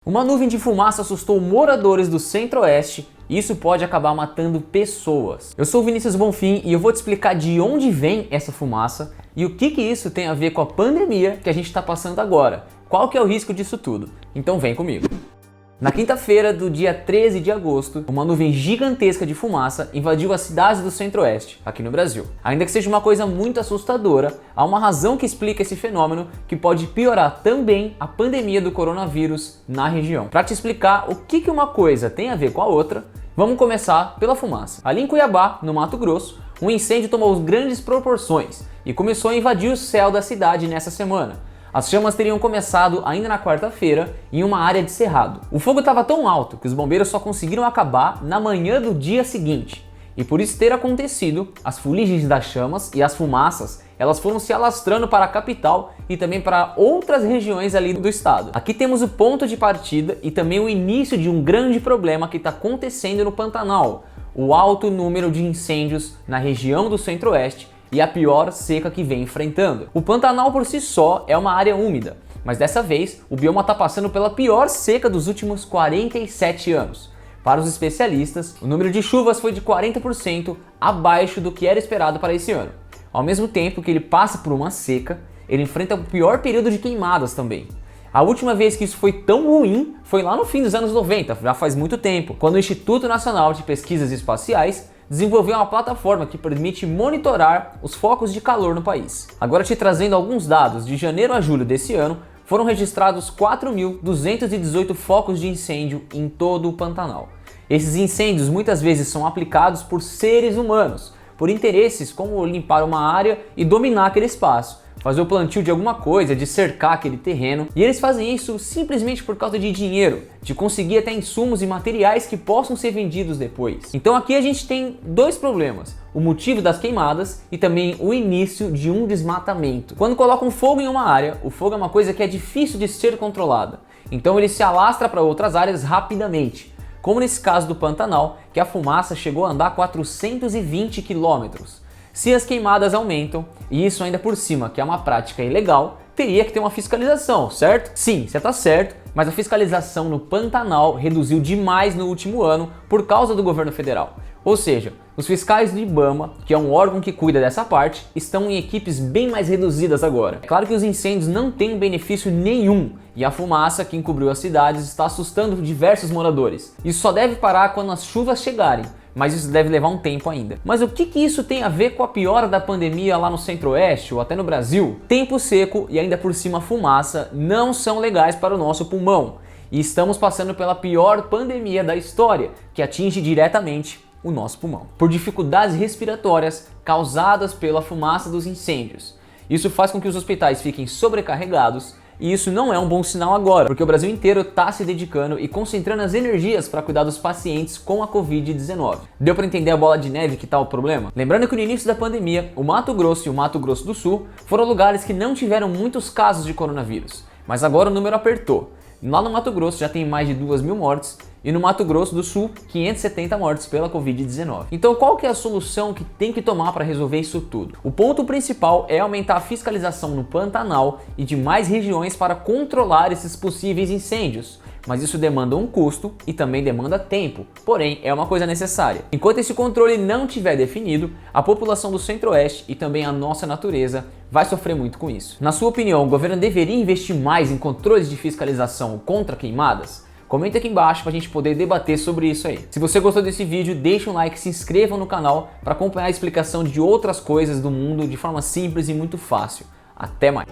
Uma nuvem de fumaça assustou moradores do Centro-Oeste e isso pode acabar matando pessoas. Eu sou o Vinícius Bonfim e eu vou te explicar de onde vem essa fumaça e o que isso tem a ver com a pandemia que a gente está passando agora. Qual que é o risco disso tudo? Então vem comigo. Na quinta-feira do dia 13 de agosto, uma nuvem gigantesca de fumaça invadiu as cidades do Centro-Oeste, aqui no Brasil. Ainda que seja uma coisa muito assustadora, há uma razão que explica esse fenômeno que pode piorar também a pandemia do coronavírus na região. Para te explicar o que uma coisa tem a ver com a outra, vamos começar pela fumaça. Ali em Cuiabá, no Mato Grosso, um incêndio tomou grandes proporções e começou a invadir o céu da cidade nessa semana. As chamas teriam começado ainda na quarta-feira em uma área de cerrado. O fogo estava tão alto que os bombeiros só conseguiram acabar na manhã do dia seguinte. E por isso ter acontecido, as fuligens das chamas e as fumaças, elas foram se alastrando para a capital e também para outras regiões ali do estado. Aqui temos o ponto de partida e também o início de um grande problema que está acontecendo no Pantanal: o alto número de incêndios na região do Centro-Oeste e a pior seca que vem enfrentando. O Pantanal por si só é uma área úmida, mas dessa vez o bioma está passando pela pior seca dos últimos 47 anos. Para os especialistas, o número de chuvas foi de 40% abaixo do que era esperado para esse ano. Ao mesmo tempo que ele passa por uma seca, ele enfrenta o pior período de queimadas também. A última vez que isso foi tão ruim foi lá no fim dos anos 90, já faz muito tempo, quando o Instituto Nacional de Pesquisas Espaciais desenvolveu uma plataforma que permite monitorar os focos de calor no país. Agora te trazendo alguns dados, de janeiro a julho desse ano, foram registrados 4.218 focos de incêndio em todo o Pantanal. Esses incêndios muitas vezes são aplicados por seres humanos, por interesses como limpar uma área e dominar aquele espaço, fazer o plantio de alguma coisa, de cercar aquele terreno, e eles fazem isso simplesmente por causa de dinheiro, de conseguir até insumos e materiais que possam ser vendidos depois. Então aqui a gente tem dois problemas: o motivo das queimadas e também o início de um desmatamento. Quando colocam fogo em uma área, o fogo é uma coisa que é difícil de ser controlada, então ele se alastra para outras áreas rapidamente, como nesse caso do Pantanal, que a fumaça chegou a andar 420 quilômetros. Se as queimadas aumentam, e isso ainda por cima, que é uma prática ilegal, teria que ter uma fiscalização, certo? Sim, você está certo, mas a fiscalização no Pantanal reduziu demais no último ano por causa do governo federal. Ou seja, os fiscais do IBAMA, que é um órgão que cuida dessa parte, estão em equipes bem mais reduzidas agora. É claro que os incêndios não têm benefício nenhum e a fumaça que encobriu as cidades está assustando diversos moradores. Isso só deve parar quando as chuvas chegarem, mas isso deve levar um tempo ainda. Mas o que isso tem a ver com a piora da pandemia lá no Centro-Oeste ou até no Brasil? Tempo seco e ainda por cima fumaça não são legais para o nosso pulmão. E estamos passando pela pior pandemia da história, que atinge diretamente o nosso pulmão, por dificuldades respiratórias causadas pela fumaça dos incêndios. Isso faz com que os hospitais fiquem sobrecarregados. E isso não é um bom sinal agora, porque o Brasil inteiro está se dedicando e concentrando as energias para cuidar dos pacientes com a Covid-19. Deu para entender a bola de neve que está o problema? Lembrando que no início da pandemia, o Mato Grosso e o Mato Grosso do Sul foram lugares que não tiveram muitos casos de coronavírus, mas agora o número apertou. Lá no Mato Grosso já tem mais de 2.000 mortes e no Mato Grosso do Sul 570 mortes pela Covid-19. Então qual que é a solução que tem que tomar para resolver isso tudo? O ponto principal é aumentar a fiscalização no Pantanal e de mais regiões para controlar esses possíveis incêndios. Mas isso demanda um custo e também demanda tempo, porém é uma coisa necessária. Enquanto esse controle não estiver definido, a população do Centro-Oeste e também a nossa natureza vai sofrer muito com isso. Na sua opinião, o governo deveria investir mais em controles de fiscalização contra queimadas? Comenta aqui embaixo para a gente poder debater sobre isso aí. Se você gostou desse vídeo, deixa um like, se inscreva no canal para acompanhar a explicação de outras coisas do mundo de forma simples e muito fácil. Até mais!